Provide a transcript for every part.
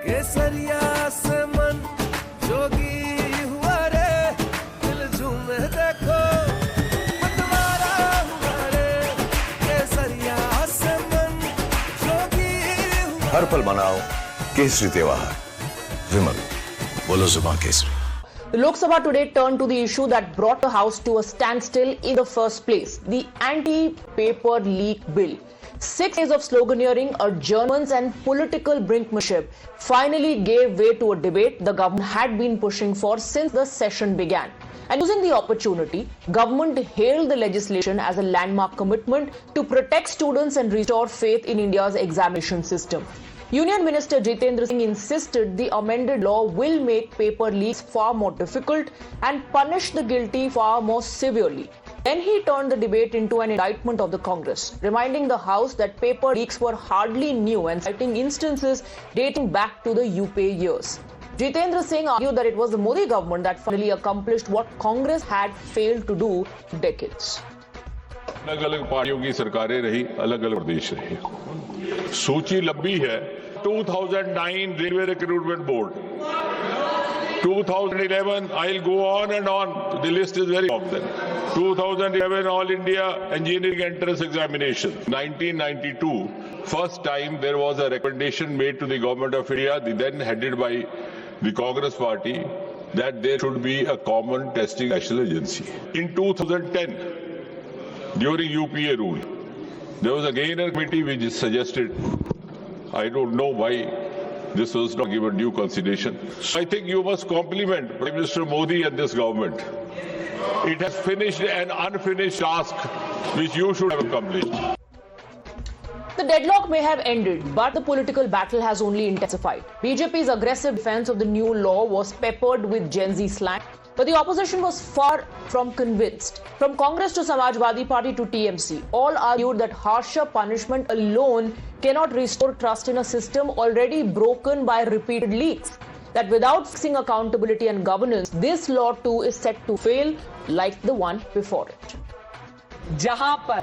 केसरिया से मन जोगी हुआ रे, दिल झूमे देखो मतवारा हुआ रे, केसरिया से मन जोगी हुआ। हर पल मनाओ केसरी त्योहार। विमल, बोलो जुबान Kesari. The Lok Sabha today turned to the issue that brought the House to a standstill in the first place, the anti-paper leak bill. 6 days of sloganeering, adjournments and political brinkmanship finally gave way to a debate the government had been pushing for since the session began. And using the opportunity, government hailed the legislation as a landmark commitment to protect students and restore faith in India's examination system. Union Minister Jitendra Singh insisted the amended law will make paper leaks far more difficult and punish the guilty far more severely. Then he turned the debate into an indictment of the Congress, reminding the House that paper leaks were hardly new and citing instances dating back to the UPA years. Jitendra Singh argued that it was the Modi government that finally accomplished what Congress had failed to do for decades. अलग अलग पार्टियों की सरकारें रही, अलग अलग प्रदेश रहे, सूची लंबी है। 2009 railway recruitment board, 2011 I'll go on and on, the list is very long then. 2011 All India Engineering Entrance Examination, 1992 first time there was a recommendation made to the Government of India, then headed by the Congress party, that there should be a common testing national agency. In 2010 during UPA rule, there was again a committee which suggested, I don't know why this was not given due consideration. So I think you must compliment Prime Minister Modi and this government. It has finished an unfinished task which you should have accomplished. The deadlock may have ended, but the political battle has only intensified. BJP's aggressive defense of the new law was peppered with Gen Z slang, but the opposition was far from convinced. From Congress to Samajwadi Party to TMC, all argued that harsher punishment alone cannot restore trust in a system already broken by repeated leaks. That without fixing accountability and governance, this law too is set to fail like the one before it. जहां पर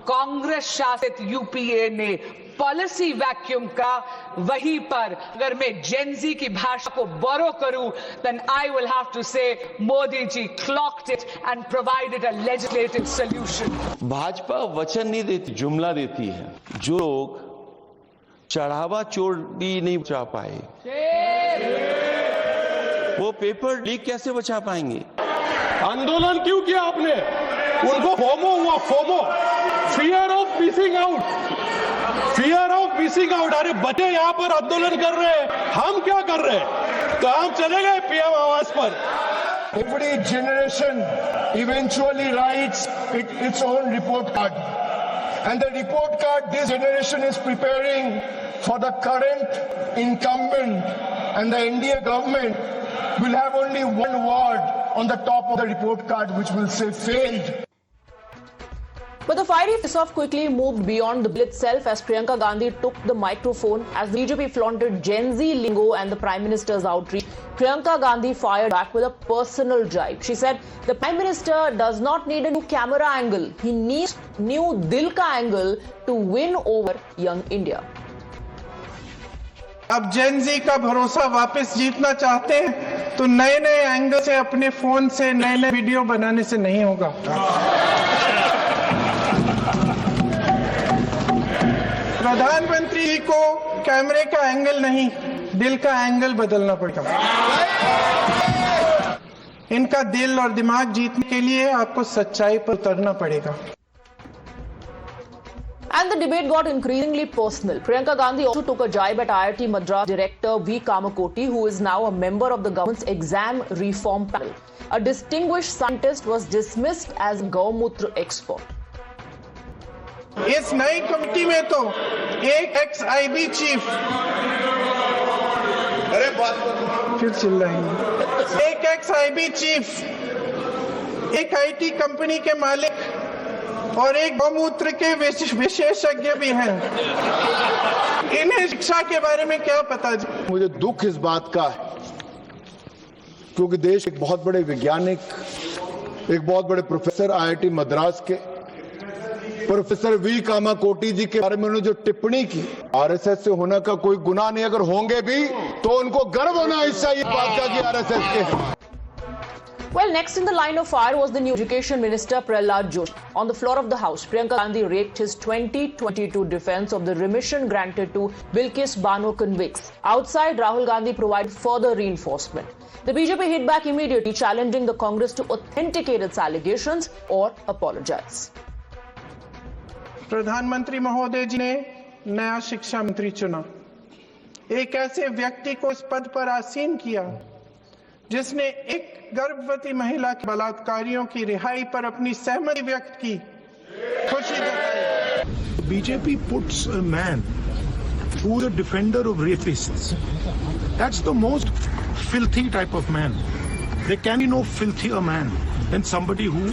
कांग्रेस शासित UPA ने policy vacuum का, वहीं पर अगर मैं Gen Z की भाषा को बोरो करूं, then I will have to say Modi ji clocked it and provided a legislative solution. Bhajpa वचन नहीं देती, जुमला देती है। जो लोग चढ़ावा चोरी नहीं बचा पाए, वो पेपर लीक कैसे बचा पाएंगे? आंदोलन क्यों किया आपने? उनको फोमो हुआ, FOMO, fear of missing out, fear of missing out. अरे बच्चे यहाँ पर आंदोलन कर रहे हैं, हम क्या कर रहे हैं? तो हम चले गए पीएम आवास पर। Every generation eventually writes its own report card, and the report card this generation is preparing for the current incumbent and the NDA government will have only one word on the top of the report card, which will say failed. But the fiery face-off quickly moved beyond the bill itself as Priyanka Gandhi took the microphone as the BJP flaunted Gen Z lingo and the Prime Minister's outreach. Priyanka Gandhi fired back with a personal jibe. She said the Prime Minister does not need a new camera angle. He needs new dil ka angle to win over young India. अब जेन जी का भरोसा वापस जीतना चाहते हैं तो नए नए एंगल से, अपने फोन से नए नए वीडियो बनाने से नहीं होगा। प्रधानमंत्री जी को कैमरे का एंगल नहीं, दिल का एंगल बदलना पड़ेगा। इनका दिल और दिमाग जीतने के लिए आपको सच्चाई पर उतरना पड़ेगा। And the debate got increasingly personal. Priyanka Gandhi also took a jibe at IIT Madras director V. Kamakoti, who is now a member of the government's exam reform panel. A distinguished scientist was dismissed as Gaumutra expert. इस नई committee में तो एक ex-IB chief, फिर चिल्लाएंगे, एक ex-IB chief, एक IT company के मालिक और एक गौमूत्र के विशेषज्ञ भी हैं। इन्हें शिक्षा के बारे में क्या पता? मुझे दुख इस बात का है क्योंकि देश एक बहुत बड़े वैज्ञानिक, एक बहुत बड़े प्रोफेसर IIT मद्रास के, प्रोफेसर वी कामाकोटी जी के बारे में उन्होंने जो टिप्पणी की, आरएसएस से होने का कोई गुनाह नहीं, अगर होंगे भी तो उनको गर्व होना इस बात का कि आरएसएस के। Well, next in the line of fire was the new Education Minister Prahlad Joshi. On the floor of the House, Priyanka Gandhi raked his 2022 defence of the remission granted to Bilkis Bano convicts. Outside, Rahul Gandhi provided further reinforcement. The BJP hit back immediately, challenging the Congress to authenticate its allegations or apologize. प्रधानमंत्री महोदय जी ने नया शिक्षा मंत्री चुना, एक ऐसे व्यक्ति को इस पद पर आसीन किया जिसने एक गर्भवती महिला के बलात्कारियों की रिहाई पर अपनी सहमति व्यक्त की, खुशी जताई। BJP puts a man who is a defender of rapists. That's the most filthy type of man. There can be no filthier man than somebody who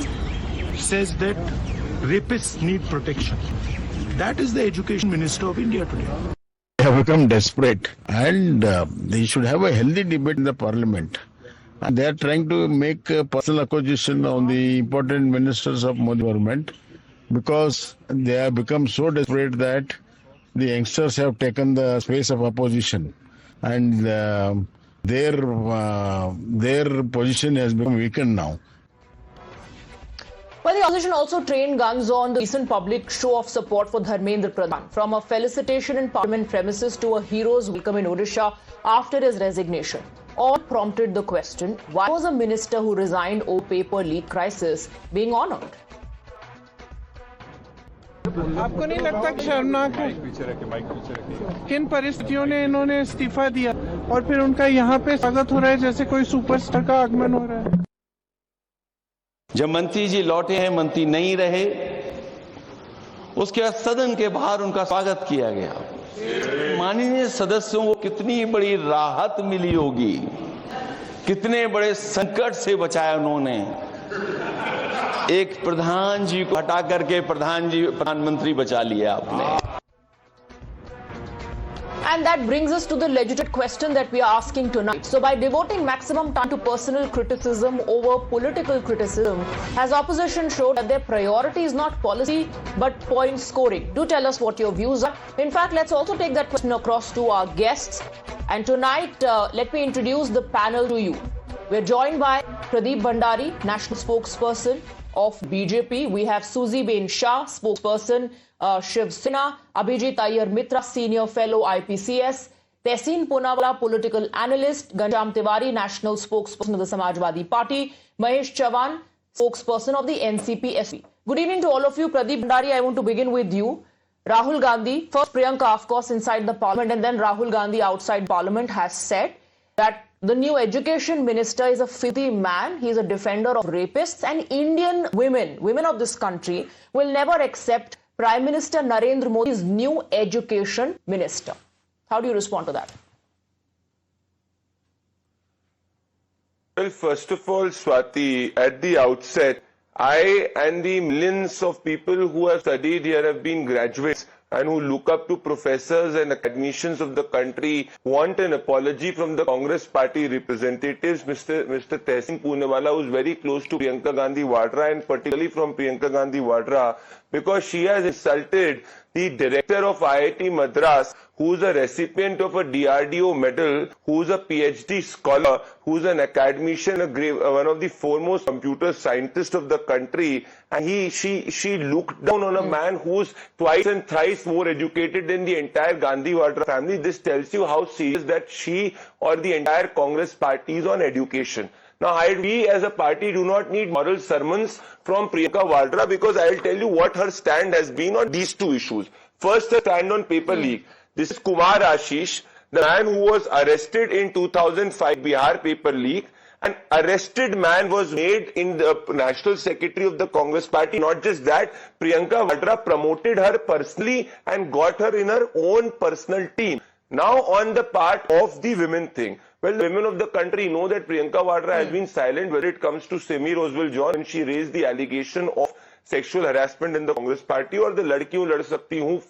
says that rapists need protection. That is the Education Minister of India today. They have become desperate, and they should have a healthy debate in the parliament. And they are trying to make a personal acquisition on the important ministers of Modi government, because they have become so desperate that the youngsters have taken the space of opposition, and their position has become weakened now. Well, the opposition also trained guns on the recent public show of support for Dharmendra Pradhan, from a felicitation in parliament premises to a hero's welcome in Odisha after his resignation. All prompted the question, why was a minister who resigned over paper leak crisis being honoured? आपको नहीं लगता कि शर्मनाक है किन परिस्थितियों ने इन्होंने इस्तीफा दिया और फिर उनका यहाँ पे स्वागत हो रहा है जैसे कोई सुपरस्टार का आगमन हो रहा है? जब मंत्री जी लौटे हैं, मंत्री नहीं रहे, उसके बाद सदन के बाहर उनका स्वागत किया गया। माननीय सदस्यों को कितनी बड़ी राहत मिली होगी, कितने बड़े संकट से बचाया उन्होंने। एक प्रधान जी को हटा करके प्रधानमंत्री बचा लिया आपने। And that brings us to the legitimate question that we are asking tonight. So by devoting maximum time to personal criticism over political criticism, has opposition showed that their priority is not policy but point scoring? Do tell us what your views are. In fact, let's also take that question across to our guests. And tonight, let me introduce the panel to you. We're joined by Pradeep Bhandari, national spokesperson of BJP. We have Suzy Ben Shah, spokesperson Shiv Sena, Abhijit Iyer Mitra, senior fellow IPCS, Tehseen Poonawala, political analyst, Ghanshyam Tiwari, national spokesperson of the Samajwadi Party, Mahesh Chavan, spokesperson of the NCP-SP. Good evening to all of you. Pradeep Bhandari, I want to begin with you. Rahul Gandhi, first Priyanka, of course, inside the parliament, and then Rahul Gandhi outside parliament, has said that the new education minister is a filthy man. He is a defender of rapists, and Indian women of this country, will never accept Prime Minister Narendra Modi's new education minister. How do you respond to that? Well, first of all, Swati, at the outset, I and the millions of people who have studied here have been graduates and who look up to professors and academicians of the country want an apology from the Congress party representatives, Mr. Tehseen Poonawala, who is very close to Priyanka Gandhi Vadra, and particularly from Priyanka Gandhi Vadra, because she has insulted the director of IIT Madras, who is a recipient of a DRDO medal, who is a PhD scholar, who is an academician, one of the foremost computer scientists of the country, and she looked down on a man who is twice and thrice more educated than the entire Gandhi Vadra family. This tells you how serious that she or the entire Congress party is on education. Now, we as a party do not need moral sermons from Priyanka Vadra, because I will tell you what her stand has been on these two issues. First, her stand on paper leak. This is Kumar Ashish, the man who was arrested in 2005 Bihar paper leak. An arrested man was made in the National Secretary of the Congress Party. Not just that, Priyanka Vadra promoted her personally and got her in her own personal team. Now, on the part of the women thing. Well, the women of the country know that Priyanka Vadra has been silent when it comes to Simi Roswell John, and she raised the allegation of sexual harassment in the Congress party, or the Ladki Hu Lad Sakti Hu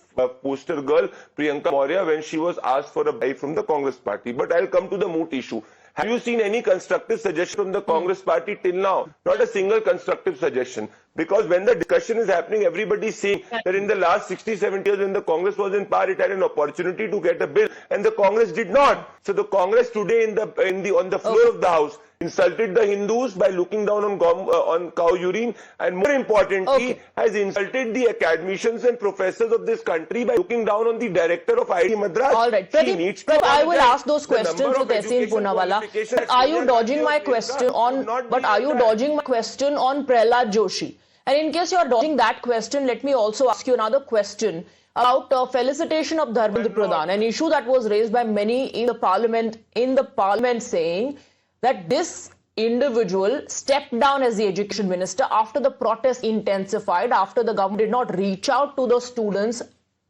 poster girl Priyanka Maurya when she was asked for a bribe from the Congress party. But I'll come to the moot issue. Have you seen any constructive suggestion from the Congress party till now? Not a single constructive suggestion. Because when the discussion is happening, everybody is saying that in the last 60, 70 years when the Congress was in power, it had an opportunity to get a bill, and the Congress did not. So the Congress today on the floor of the House insulted the Hindus by looking down on cow urine, and more importantly, has insulted the academicians and professors of this country by looking down on the director of IIT Madras. All right, Pradeep, I will ask those questions to Tehseen Poonawalla. But are you dodging my question on? But are you dodging my question on Prahlad Joshi? And in case you are dodging that question, let me also ask you another question about felicitation of Dharmendra Pradhan, an issue that was raised by many in the parliament, saying that this individual stepped down as the education minister after the protests intensified, after the government did not reach out to the students,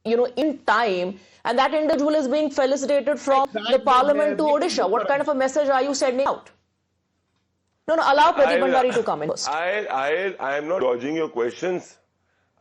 in time, and that individual is being felicitated from the parliament to Odisha. What kind of a message are you sending out? No, allow Pradeep Bhandari to come in first. I am not dodging your questions.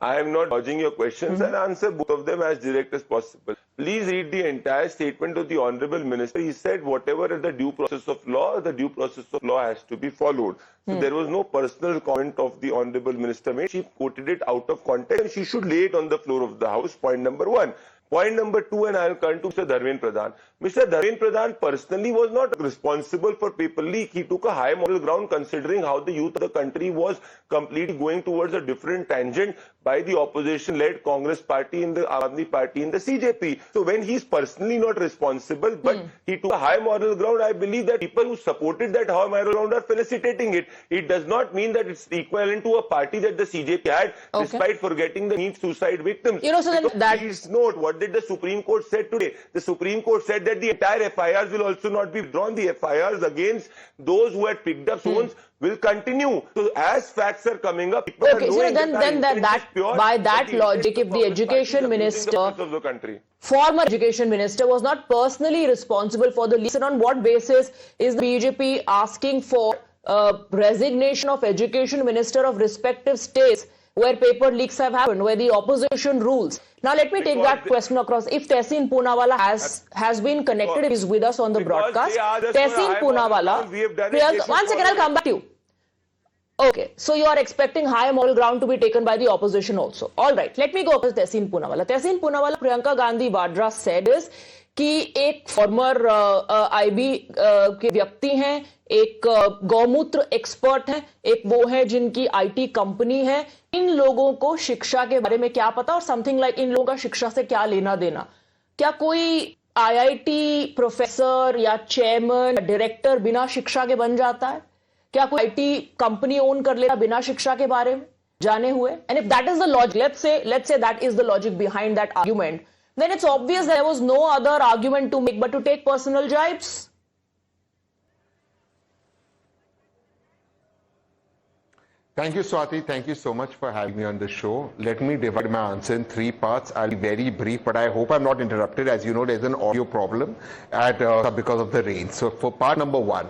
I am not dodging your questions and answer both of them as direct as possible. Please read the entire statement of the Honorable Minister. He said whatever is the due process of law has to be followed. So there was no personal comment of the Honorable Minister made. She quoted it out of context and she should lay it on the floor of the House. Point number one. Point number two, and I will turn to Mr. Dharmendra Pradhan. Mr. Dharmendra Pradhan personally was not responsible for paper leak. He took a high moral ground considering how the youth of the country was completely going towards a different tangent by the opposition-led Congress party and the Aadmi party and the CJP. So when he's personally not responsible, but he took a high moral ground, I believe that people who supported that high moral ground are felicitating it. It does not mean that it's equivalent to a party that the CJP had, despite forgetting the neat suicide victims. Please note, what did the Supreme Court said today? The Supreme Court said that the entire FIRs will also not be withdrawn. The FIRs against those who had picked up stones will continue. So as facts are coming up, people are knowing by that logic, if the education minister, former education minister, was not personally responsible for the leaks, and on what basis is the BJP asking for resignation of education minister of respective states where paper leaks have happened, where the opposition rules? Now let me take that question across. If Tehseen Poonawalla has been connected, is with us on the broadcast. Tehseen Poonawalla, one second, I'll come back to you. Okay, so you are expecting high moral ground to be taken by the opposition also. All right, let me go to Tehseen Poonawalla. Tehseen Poonawalla, Priyanka Gandhi Vadra said is कि एक farmer IB के व्यक्ति हैं, एक गौमूत्र expert हैं, एक वो है जिनकी आईटी कंपनी है. इन लोगों को शिक्षा के बारे में क्या पता और समथिंग लाइक इन लोगों का शिक्षा से क्या लेना देना? क्या कोई आईआईटी प्रोफेसर या चेयरमैन या डायरेक्टर बिना शिक्षा के बन जाता है? क्या कोई आईटी कंपनी ओन कर लेता बिना शिक्षा के बारे में जाने हुए? And if that is the logic, let's say that is the logic behind that argument, then it's obvious there was no other argument to make but to take personal jibes. Thank you, Swati. Thank you so much for having me on the show. Let me divide my answer in three parts. I'll be very brief, but I hope I'm not interrupted. As you know, there's an audio problem because of the rain. So for part number one,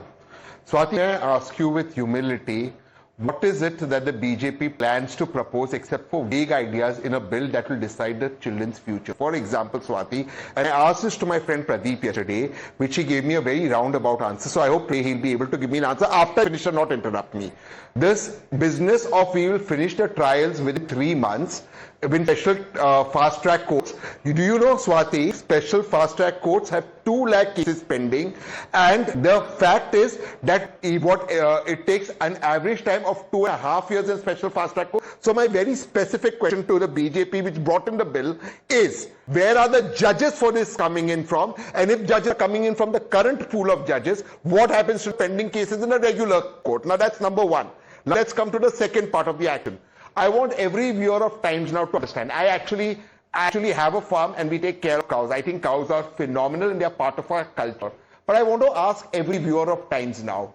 Swati, I ask you with humility, what is it that the BJP plans to propose except for vague ideas in a bill that will decide the children's future? For example, Swati, and I asked this to my friend Pradeep yesterday, which he gave me a very roundabout answer. So I hope he'll be able to give me an answer after I finish and not interrupt me. This business of we will finish the trials within 3 months with special fast track courts. Do you know, Swati, special fast track courts have 2 lakh cases pending, and the fact is that it takes an average time of 2.5 years in special fast track court. So my very specific question to the BJP which brought in the bill is, where are the judges for this coming in from? And if judges are coming in from the current pool of judges, what happens to pending cases in a regular court? Now that's number one. Now let's come to the second part of the action. I want every viewer of Times Now to understand. I actually have a farm and we take care of cows. I think cows are phenomenal and they are part of our culture. But I want to ask every viewer of Times Now,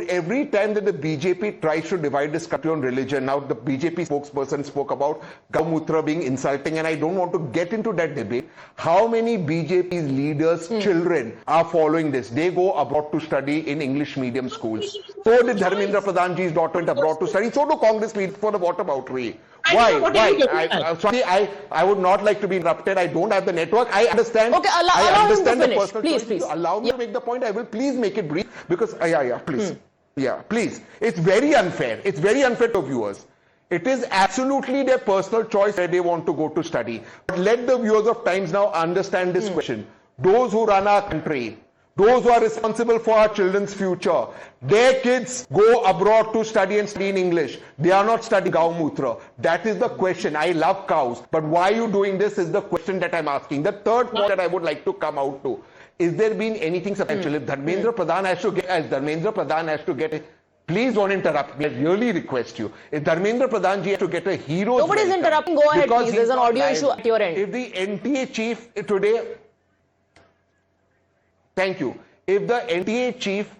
every time that the BJP tries to divide this country on religion, now the BJP spokesperson spoke about Gaumutra being insulting, and I don't want to get into that debate. How many BJP leaders' children are following this? They go abroad to study in English medium schools. So did Dharmendra Pradhanji's daughter went abroad to study. So do Congress leaders for the what about way. Why? Sorry, I would not like to be interrupted. I don't have the network. I understand. Okay, I allow understand him to the finish. personal Please. allow me to make the point. I will please make it brief because please. Yeah, please. It's very unfair. It's very unfair to viewers. It is absolutely their personal choice where they want to go to study. But let the viewers of Times Now understand this question. Those who run our country, those who are responsible for our children's future, their kids go abroad to study and study in English. They are not studying Gaumutra. That is the question. I love cows, but why are you doing this is the question that I'm asking. The third point that I would like to come out to. Is there been anything substantial? If Dharmendra Pradhan has to get, please don't interrupt me. I really request you. If Dharmendra Pradhan ji has to get a hero's Nobody's welcome, interrupting. Go ahead, please. There's an audio issue at your end. If the NTA chief today, thank you. If the NTA chief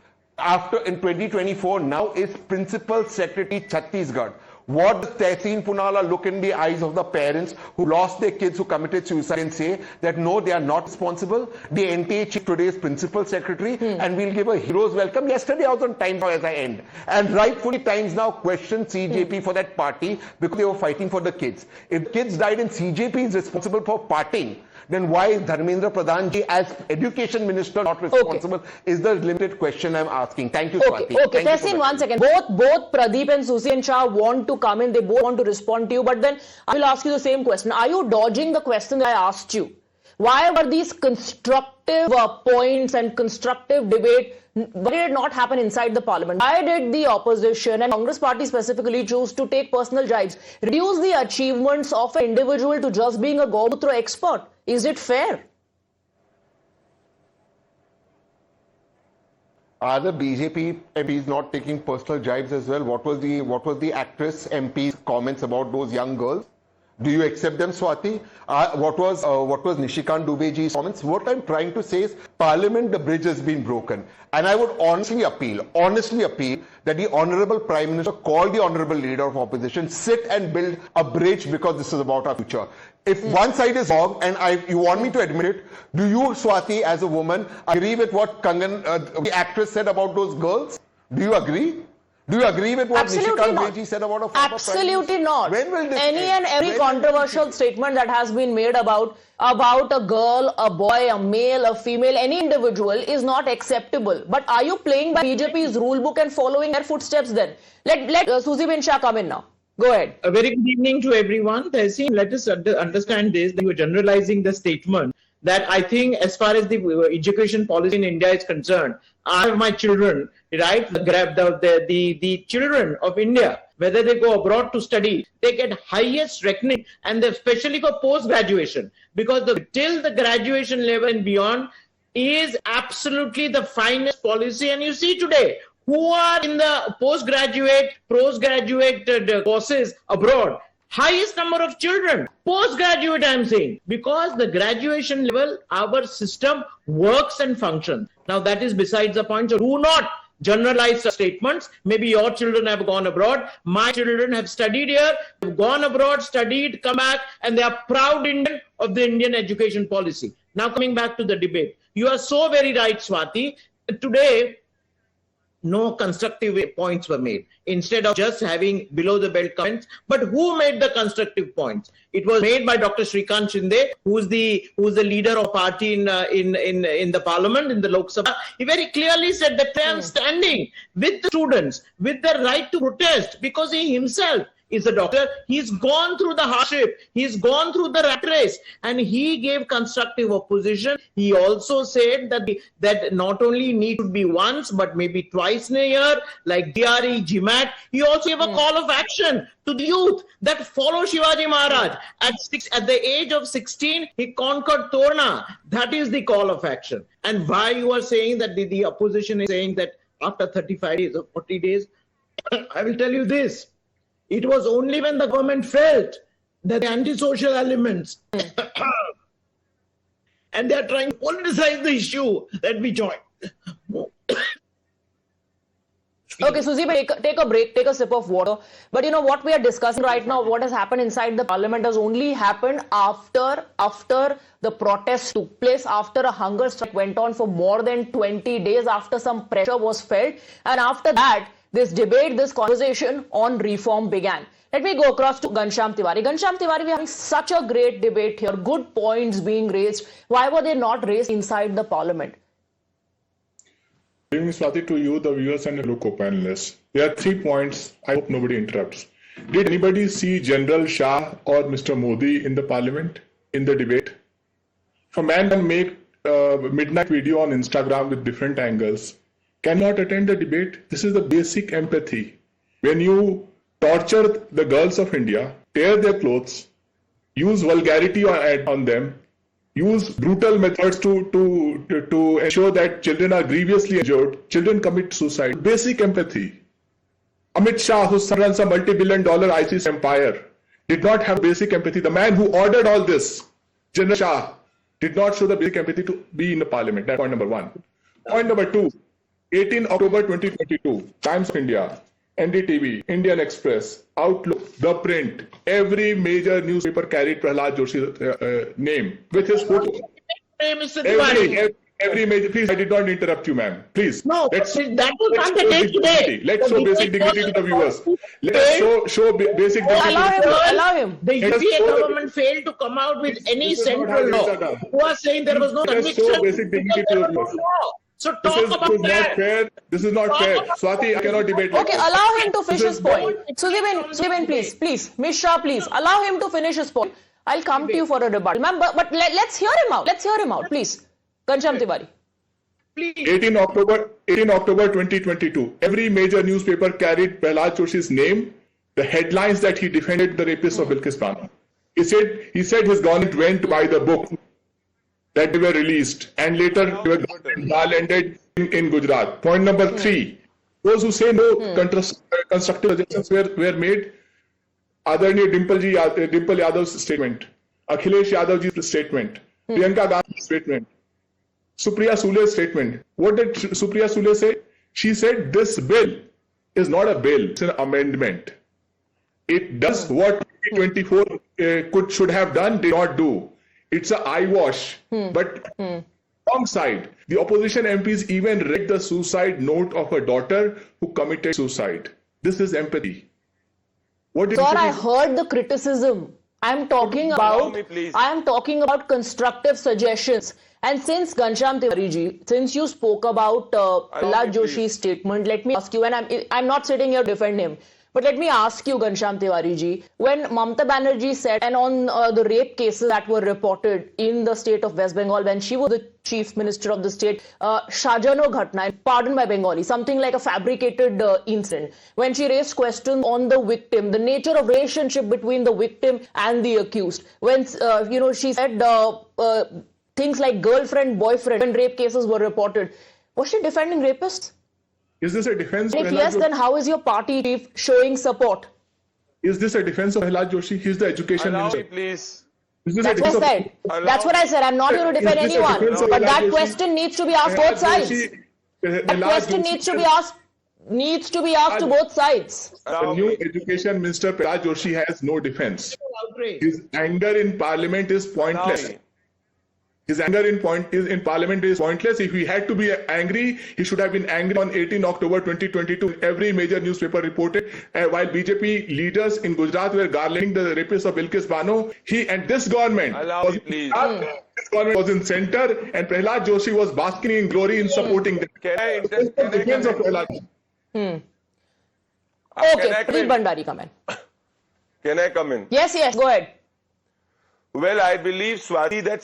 in 2024 now is Principal Secretary Chhattisgarh, what does Tehseen Poonawalla look in the eyes of the parents who lost their kids, who committed suicide, and say that no, they are not responsible? The NTA chief today is Principal Secretary and we'll give a hero's welcome. Yesterday I was on Times Now as I end. And rightfully Times Now questioned CJP for that party because they were fighting for the kids. If kids died and CJP is responsible for partying, then why is Dharmendra Pradhan ji as Education Minister not responsible is the limited question I'm asking. Thank you, Swati. Okay, Tehseen, 1 second. Both Pradeep and Susi and Shah want to come in. They both want to respond to you. But then I will ask you the same question. Are you dodging the question that I asked you? Why were these constructive points and constructive debate, why did it not happen inside the parliament? Why did the opposition and Congress party specifically choose to take personal jibes, reduce the achievements of an individual to just being a Gaumutra expert? Is it fair? Are the BJP MPs not taking personal jibes as well? What was the actress MP's comments about those young girls? Do you accept them, Swati? What was Nishikant Dubeji's comments? What I'm trying to say is, Parliament, the bridge has been broken. And I would honestly appeal that the Honorable Prime Minister call the Honorable Leader of Opposition, sit and build a bridge because this is about our future. If one side is wrong and you want me to admit it, do you, Swati, as a woman, agree with what Kangan, the actress, said about those girls? Do you agree? Do you agree with what Nishikant Dubeji said about a former Absolutely not. When will this Any and every controversial statement that has been made about a girl, a boy, a male, a female, any individual is not acceptable. But are you playing by BJP's rule book and following their footsteps then? Let Susi bin Shah come in now. Go ahead. A very good evening to everyone. Tehseen, let us understand this, that you are generalizing the statement that I think as far as the education policy in India is concerned, I have my children, right? The children of India, whether they go abroad to study, they get highest reckoning, and especially for post-graduation, because till the graduation level and beyond is absolutely the finest policy. And you see today, who are in the postgraduate courses abroad, highest number of children, postgraduate I'm saying, because the graduation level, our system works and functions. Now that is besides the point, so do not generalize the statements. Maybe your children have gone abroad, my children have studied here, have gone abroad, studied, come back, and they are proud Indian of the Indian education policy. Now coming back to the debate, you are so very right, Swati. Today, no constructive points were made. Instead of just having below the belt comments, but who made the constructive points? It was made by Dr. Shrikant Shinde, who is the leader of party in the parliament, in the Lok Sabha. He very clearly said that I am standing with the students, with the right to protest, because he himself is a doctor. He's gone through the hardship. He's gone through the rat race, and he gave constructive opposition. He also said that not only need to be once, but maybe twice in a year, like DRE, GMAT. He also gave a call of action to the youth that follow Shivaji Maharaj. At the age of 16, he conquered Torna. That is the call of action. And why you are saying that the opposition is saying that after 35 days or 40 days, I will tell you this. It was only when the government felt that the antisocial elements and they are trying to politicize the issue that we joined. Okay, Susi, take a break, take a sip of water. But you know what we are discussing right now, what has happened inside the parliament has only happened after the protest took place, after a hunger strike went on for more than 20 days, after some pressure was felt. And after that, this debate, this conversation on reform began. Let me go across to Ghanshyam Tiwari. Ghanshyam Tiwari, we're having such a great debate here, good points being raised. Why were they not raised inside the parliament? Good evening, Swati, to you, the viewers and the local panelists. There are 3 points. I hope nobody interrupts. Did anybody see General Shah or Mr. Modi in the parliament, in the debate? If a man can make a midnight video on Instagram with different angles, cannot attend the debate, this is the basic empathy. When you torture the girls of India, tear their clothes, use vulgarity on them, use brutal methods to ensure that children are grievously injured, children commit suicide. Basic empathy. Amit Shah, who runs a multi-billion-dollar ISIS empire, did not have basic empathy. The man who ordered all this, General Shah, did not show the basic empathy to be in the parliament. That's point number 1. Point number 2, 18 October 2022, Times of India, NDTV, Indian Express, Outlook, The Print, every major newspaper carried Prahlad Joshi's name with his photo. Every major, please, I did not interrupt you, ma'am. Please. No, that was not the case today. Let's show basic dignity to the viewers. Let's show basic dignity. Allow him. The UPA government failed to come out with any central law. Who are saying there was no conviction? Let's show basic dignity to the viewers. So talk about that. This is not fair. Swati, I cannot debate like Okay, this. allow him to finish his point. Sudhibin, please. Ms. Shah, please. Allow him to finish his point. I'll come to you for a rebuttal. But let's hear him out. Please. Ghanshyam Tiwari. 18 October 2022. Every major newspaper carried Prahlad Joshi's name, the headlines that he defended the rapists of Bilkis Bano. He said his government went by the book that they were released, and later they were ended in Gujarat. Point number 3, those who say no constructive suggestions were made. Adharaniya Dimple Yadav's statement, Akhilesh Yadavji's statement, Priyanka Gandhi's statement, Supriya Sule's statement. What did Supriya Sule say? She said this bill is not a bill, it's an amendment. It does what 2024 should have done, did not do. It's a eyewash. But wrong side. The opposition MPs even read the suicide note of a daughter who committed suicide. This is empathy. Sir, I heard the criticism. I am talking about constructive suggestions. And since Ghanshyam Tiwari ji, since you spoke about Prahlad Joshi's statement, let me ask you, and I'm not sitting here to defend him, but let me ask you, Ghanshyam Tiwari ji, when Mamata Banerjee said, and on the rape cases that were reported in the state of West Bengal, when she was the chief minister of the state, Shajano Ghatna, pardon my Bengali, something like a fabricated incident, when she raised questions on the victim, the nature of relationship between the victim and the accused, when she said things like girlfriend, boyfriend, when rape cases were reported, was she defending rapists? Is this a defense of If yes, then how is your party chief showing support? Is this a defense of Prahlad Joshi? He's the education minister. Please. That's what I said. That's what I said. I'm not here to defend anyone. But that question needs to be asked both sides. That question needs to be asked to both sides. The new education minister, Prahlad Joshi, has no defense. His anger in parliament is pointless. His anger in parliament is pointless. If he had to be angry, he should have been angry on 18 October 2022. Every major newspaper reported while BJP leaders in Gujarat were garlanding the rapists of Bilkis Bano, this government was in center, and Prahlad Joshi was basking in glory in supporting them. Okay, Pradeep Bhandari, come in. Can I come in? Yes, go ahead. Well, I believe, Swati, that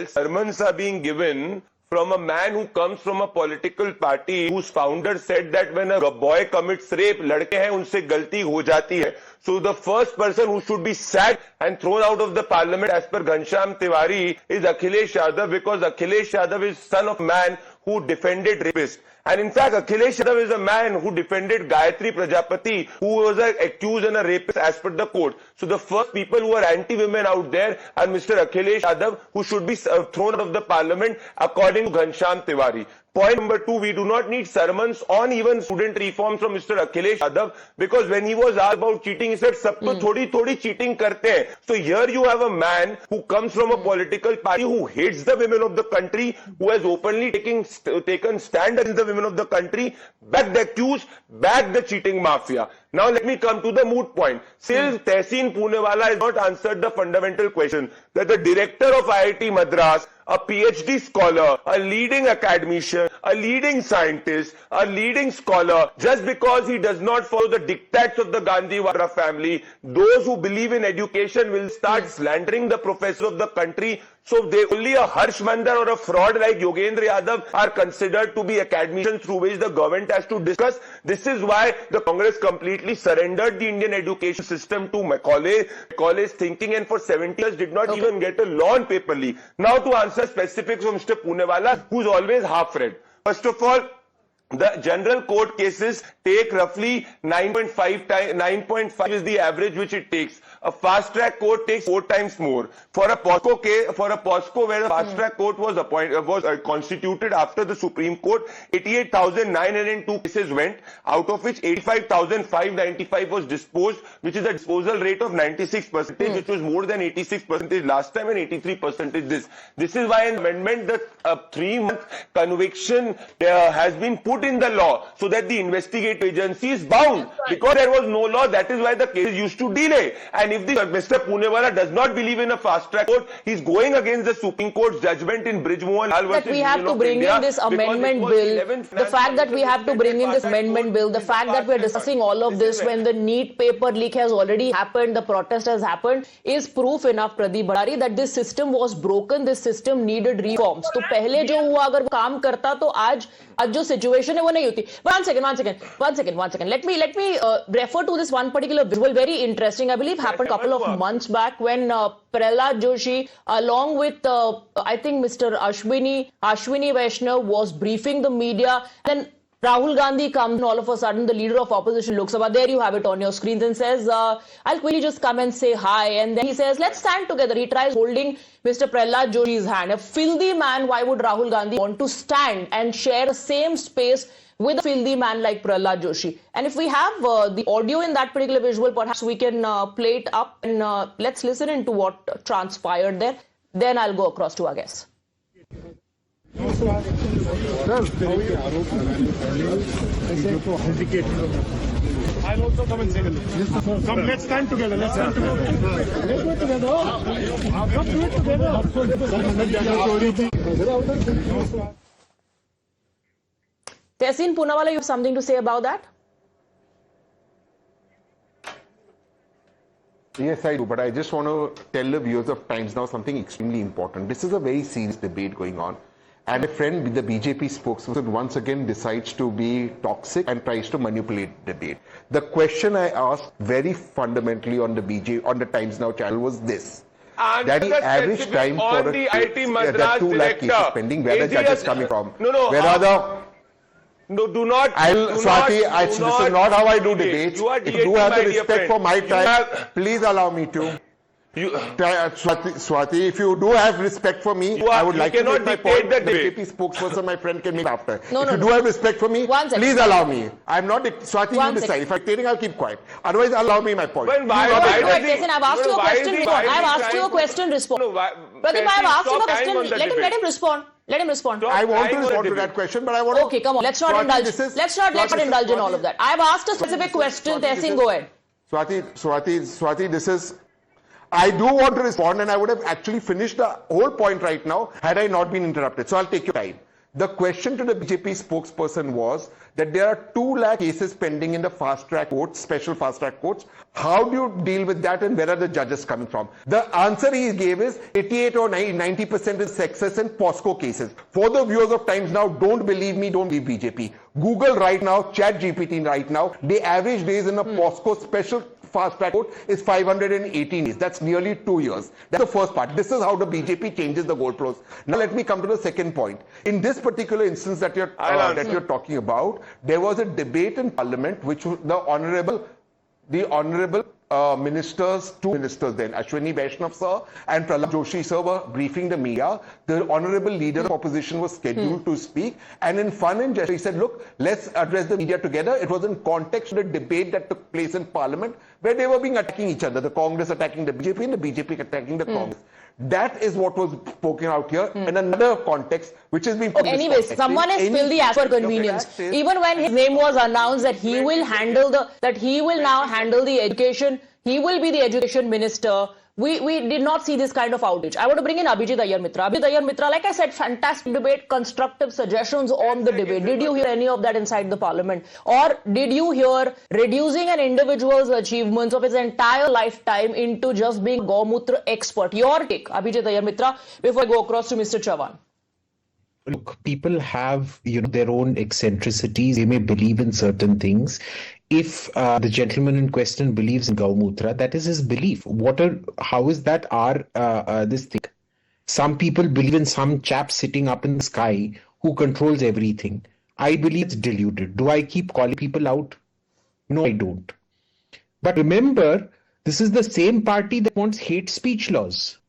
sermons are being given from a man who comes from a political party whose founder said that when a boy commits rape, ladke hain, unse galti ho jati hai. So the first person who should be sacked and thrown out of the parliament as per Ghanshyam Tiwari is Akhilesh Yadav, because Akhilesh Yadav is son of man who defended rapists. And in fact, Akhilesh Yadav is a man who defended Gayatri Prajapati, who was accused and a rapist as per the court. So the first people who are anti-women out there are Mr. Akhilesh Yadav, who should be thrown out of the parliament according to Ghanshyam Tiwari. Point number 2, we do not need sermons on even student reforms from Mr. Akhilesh Yadav, because when he was asked about cheating, he said, "Sab to thodi cheating karte hain." So here you have a man who comes from a political party who hates the women of the country, who has openly taken stand against the women of the country, back the accused, back the cheating mafia. Now let me come to the moot point. Still, Tehseen Poonewala has not answered the fundamental question that the director of IIT Madras, a PhD scholar, a leading academician, a leading scientist, a leading scholar, just because he does not follow the diktats of the Gandhiwala family, those who believe in education will start slandering the professor of the country. So they only a Harsh Mandar or a fraud like Yogendra Yadav are considered to be academicians through which the government has to discuss. This is why the Congress completely surrendered the Indian education system to Macaulay's thinking, and for 70 years did not even get a law on paper leak. Now to answer specifics of Mr. Poonewala, who's always half-read. First of all, the general court cases take roughly 9.5 is the average which it takes. A fast track court takes 4 times more. For a POSCO case, where the fast track court was constituted after the Supreme Court, 88,902 cases went, out of which 85,595 was disposed, which is a disposal rate of 96%, which was more than 86% last time and 83% this. This is why an amendment, the 3-month conviction has been put in the law, so that the investigative agency is bound. Because there was no law, that is why the case used to delay. And if Mr. Poonewala does not believe in a fast track court, he is going against the Supreme Court's judgment in Bridgemohan versus we have to bring in this amendment bill, the fact that we have to bring in this amendment bill, the fact that we are discussing all of this when the NEET paper leak has already happened, the protest has happened, is proof enough, Pradeep Bhandari, that this system was broken, this system needed reforms. तो पहले जो हुआ अगर वो काम करता तो आज जो सिचुएशन है वो नहीं होती. One second. Let me refer to this one particular visual, very interesting. I believe happened a couple of months back when Prahlad Joshi, along with I think Mr. Ashwini Vaishnav, was briefing the media. Then Rahul Gandhi comes and all of a sudden the leader of opposition Lok Sabha, there you have it on your screens, and says, I'll quickly just come and say hi. And then he says, let's stand together. He tries holding Mr. Prahlad Joshi's hand. A filthy man, why would Rahul Gandhi want to stand and share the same space with a filthy man like Prahlad Joshi? And if we have the audio in that particular visual, perhaps we can play it up and let's listen into what transpired there. Then I'll go across to our guests. I'll also come and say hello. Come, let's stand together. Let's stand together. Let's do it together. Come do it together. Tehseen Poonewala, you have something to say about that? Yes, I do, but I just want to tell the viewers of Times Now something extremely important. This is a very serious debate going on. And a friend, the BJP spokesperson, once again decides to be toxic and tries to manipulate debate. The question I asked very fundamentally on the Times Now channel was this. That the average time for the IIT Madras that 2 lakh director, cases pending, where the judges coming from? No. Where are the... No, do not. Swati, this is not how I do debates. If you do have the respect for my time, please allow me to. Swati, if you do have respect for me, I would like to make my point. The BJP spokesperson, my friend, can make after. If you do have respect for me, please allow me. I'm not Swati. You decide. If I'm dictating, I'll keep quiet. Otherwise, allow me my point. I've asked you a question. I've asked you a question. Respond. Pradeep, I've asked him a question. Let him respond. Let him respond. I want to respond to that question, but I want to... Okay, come on. Let's not indulge. Let's not indulge in all of that. I've asked a specific question. Tehseen, go ahead. Swati, this is... I do want to respond, and I would have actually finished the whole point right now had I not been interrupted. So I'll take your time. The question to the BJP spokesperson was that there are 2 lakh cases pending in the fast track courts, special fast track courts. How do you deal with that, and where are the judges coming from? The answer he gave is 88 or 90% is success in POSCO cases. For the viewers of Times Now, don't believe me, don't believe BJP. Google right now, ChatGPT right now, the average days in a POSCO special fast track court is 518 days. That's nearly 2 years. That's the first part. This is how the BJP changes the goalposts. Now let me come to the second point. In this particular instance that you're talking about, there was a debate in Parliament which the honourable ministers, two ministers then, Ashwini Vaishnav sir and Pralad Joshi sir were briefing the media. The honorable leader of opposition was scheduled to speak, and in fun and gesture he said, look, let's address the media together. It was in context of the debate that took place in parliament where they were being attacking each other, the Congress attacking the BJP and the BJP attacking the Congress. That is what was spoken out here in another context, which has been... Anyways, someone is filthy as per convenience. Even when his name was announced that he will handle now handle the education, he will be the education minister. We did not see this kind of outage. I want to bring in Abhijit Iyer Mitra. Abhijit Iyer Mitra, like I said, fantastic debate, constructive suggestions on the debate. Did you hear any of that inside the parliament? Or did you hear reducing an individual's achievements of his entire lifetime into just being Gaumutra expert? Your take, Abhijit Iyer Mitra, before I go across to Mr. Chavan. Look, people have, their own eccentricities. They may believe in certain things. If the gentleman in question believes in Gaumutra, that is his belief. How is that our this thing? Some people believe in some chap sitting up in the sky who controls everything. I believe it's deluded. Do I keep calling people out? No, I don't. But remember, this is the same party that wants hate speech laws.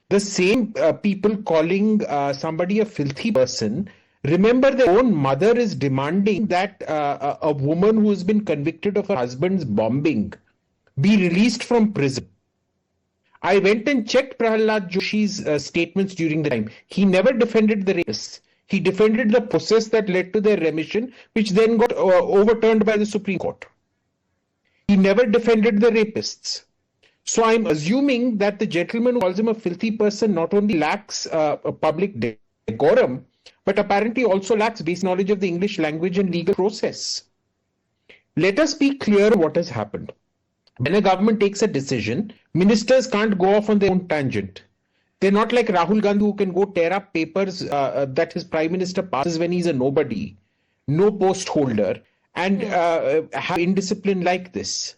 The same people calling somebody a filthy person. Remember, their own mother is demanding that a woman who has been convicted of her husband's bombing be released from prison. I went and checked Pralad Joshi's statements during the time. He never defended the rapists. He defended the process that led to their remission, which then got overturned by the Supreme Court. He never defended the rapists. So I'm assuming that the gentleman who calls him a filthy person not only lacks a public decorum, but apparently also lacks basic knowledge of the English language and legal process. Let us be clear what has happened. When a government takes a decision, ministers can't go off on their own tangent. They're not like Rahul Gandhi who can go tear up papers that his prime minister passes when he's a nobody, no post holder, and have indiscipline like this.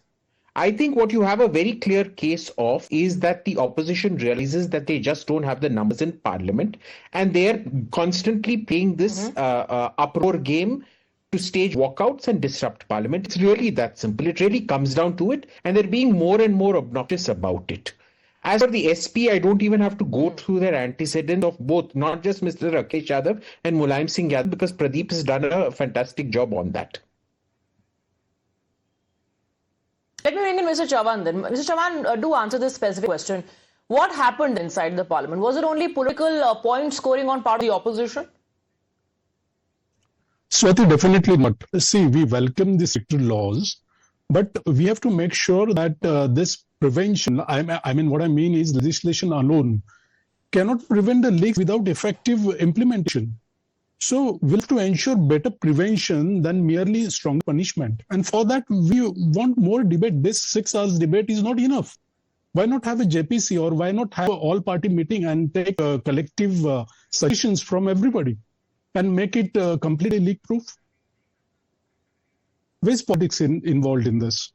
I think what you have a very clear case of is that the opposition realizes that they just don't have the numbers in parliament, and they're constantly playing this uproar game to stage walkouts and disrupt parliament. It's really that simple. It really comes down to it, and they're being more and more obnoxious about it. As for the SP, I don't even have to go through their antecedents of both, not just Mr. Rakesh Yadav and Mulayam Singh Yadav, because Pradeep has done a fantastic job on that. Let me bring in Mr. Chavan then. Mr. Chavan, do answer this specific question. What happened inside the parliament? Was it only political point scoring on part of the opposition? Swati, definitely not. See, we welcome the sector laws, but we have to make sure that this prevention, I mean, what I mean is legislation alone cannot prevent the leaks without effective implementation. So we'll have to ensure better prevention than merely strong punishment. And for that, we want more debate. This 6 hours debate is not enough. Why not have a JPC, or why not have an all-party meeting and take collective suggestions from everybody and make it completely leak-proof? Where's politics involved in this?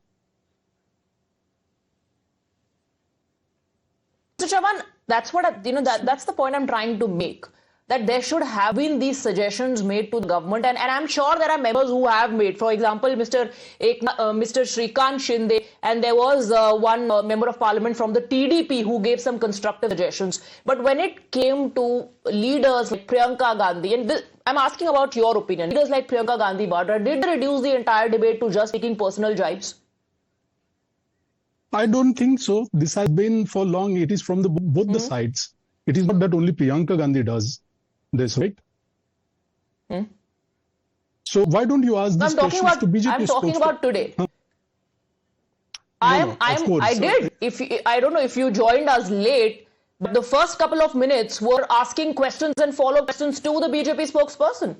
Mr. Chavan, that's what that's the point I'm trying to make. That there should have been these suggestions made to the government, and I'm sure there are members who have made. For example, Mr. Shrikant Shinde, and there was one member of parliament from the TDP who gave some constructive suggestions. But when it came to leaders like Priyanka Gandhi, and I'm asking about your opinion, leaders like Priyanka Gandhi Vadra, did they reduce the entire debate to just taking personal jibes? I don't think so. This has been for long. It is from both the sides. It is not that only Priyanka Gandhi does this, right? So why don't you ask these questions to BJP? I'm talking about today. I did. I don't know if you joined us late, but the first couple of minutes were asking questions and follow-up questions to the BJP spokesperson.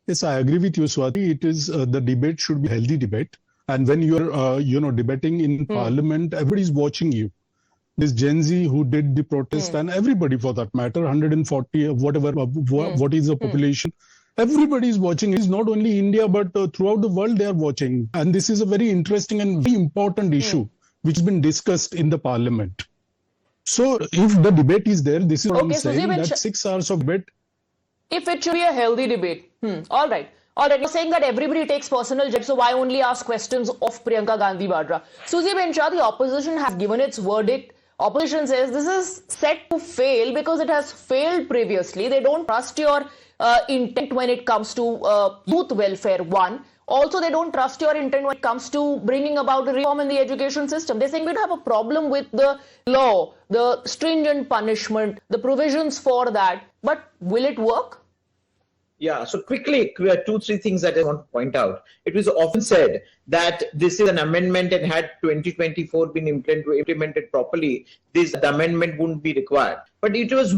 Yes, I agree with you, Swati. It is the debate should be a healthy debate, and when you're debating in parliament, everybody's watching you. This Gen Z who did the protest, and everybody for that matter, 140, whatever, what is the population, everybody is watching. It's not only India, but throughout the world they are watching. And this is a very interesting and very important issue which has been discussed in the parliament. So if the debate is there, this is what I'm saying, that 6 hours of debate. If it should be a healthy debate, all right. All right, you're saying that everybody takes personal jabs, so why only ask questions of Priyanka Gandhi Vadra? Susie Bencha, the opposition has given its verdict. Opposition says this is set to fail because it has failed previously. They don't trust your intent when it comes to youth welfare, one. Also, they don't trust your intent when it comes to bringing about a reform in the education system. They're saying we have a problem with the law, the stringent punishment, the provisions for that. But will it work? Yeah, so quickly, 2-3 things that I want to point out. It was often said that this is an amendment and had 2024 been implemented properly, the amendment wouldn't be required. But it was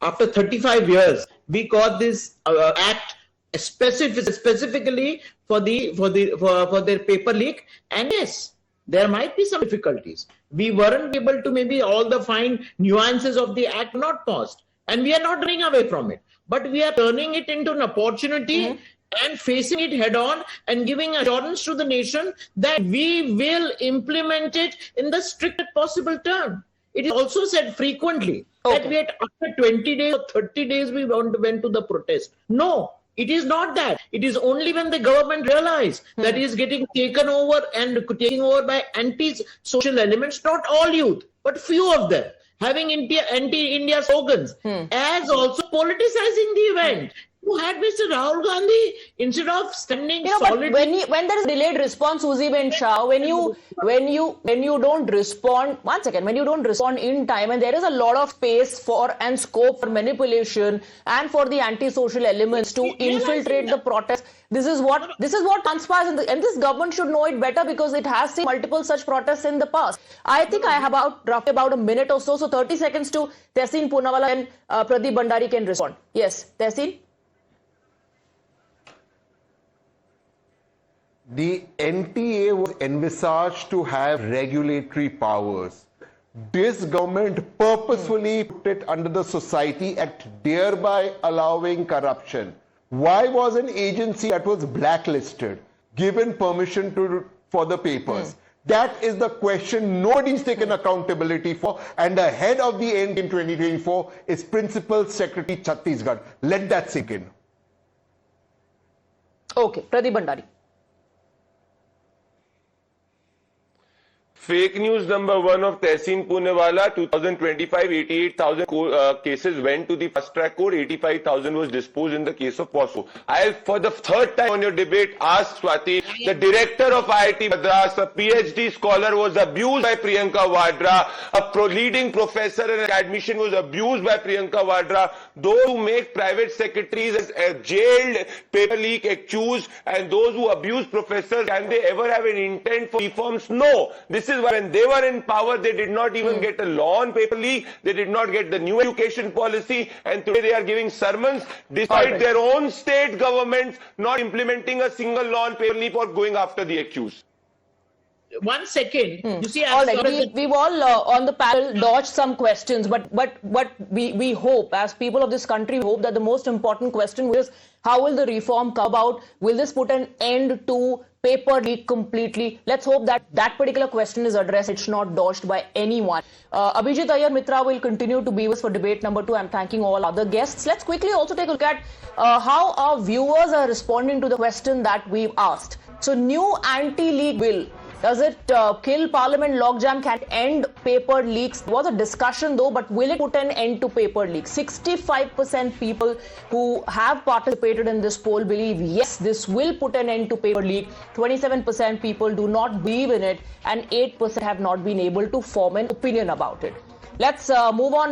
after 35 years, we got this act specifically for their paper leak. And yes, there might be some difficulties. We weren't able to maybe all the fine nuances of the act not passed. And we are not running away from it. But we are turning it into an opportunity and facing it head on and giving assurance to the nation that we will implement it in the strictest possible term. It is also said frequently that we after 20 days or 30 days we went to the protest. No, it is not that. It is only when the government realizes that it is getting taken over and taken over by anti-social elements, not all youth, but few of them, having anti-India slogans, as also politicizing the event. You had Mr. Rahul Gandhi instead of standing solid. But when there is delayed response, Susie Bencha, when you don't respond, when you don't respond in time, and there is a lot of space for and scope for manipulation and for the anti-social elements to infiltrate the protest. This is what transpires, and this government should know it better because it has seen multiple such protests in the past. I think I have roughly about a minute or so 30 seconds to Tehseen Poonawalla and Pradeep Bhandari can respond. Yes, Tehseen. The NTA was envisaged to have regulatory powers. This government purposefully put it under the Society Act, thereby allowing corruption. Why was an agency that was blacklisted given permission for the papers? That is the question nobody's taken accountability for, and the head of the NTA in 2024 is Principal Secretary Chhattisgarh. Let that sink in. Okay, Pradeep Bhandari. Fake news number one of Tehseen Poonawalla, 2025, 88,000 cases went to the fast track court, 85,000 was disposed in the case of POSCO. I'll, for the third time on your debate, ask Swati, the director of IIT Madras, a PhD scholar, was abused by Priyanka Vadra, a leading professor in admission was abused by Priyanka Vadra. Those who make private secretaries as jailed, paper leak accused, and those who abuse professors, can they ever have an intent for reforms? No. This is why when they were in power, they did not even get a law on paper leak. They did not get the new education policy. And today they are giving sermons despite their own state governments not implementing a single law on paper leak or going after the accused. 1 second. You see, all right, we've all on the panel dodged some questions, but we hope, as people of this country, we hope that the most important question is how will the reform come about? Will this put an end to paper leak completely? Let's hope that that particular question is addressed. It's not dodged by anyone. Abhijit Iyer Mitra will continue to be with us for debate number 2. I'm thanking all other guests. Let's quickly also take a look at how our viewers are responding to the question that we've asked. So, new anti-leak bill. Does it kill Parliament logjam? Can it end paper leaks? There was a discussion though, but will it put an end to paper leaks? 65% people who have participated in this poll believe yes, this will put an end to paper leak. 27% people do not believe in it, and 8% have not been able to form an opinion about it. Let's move on now.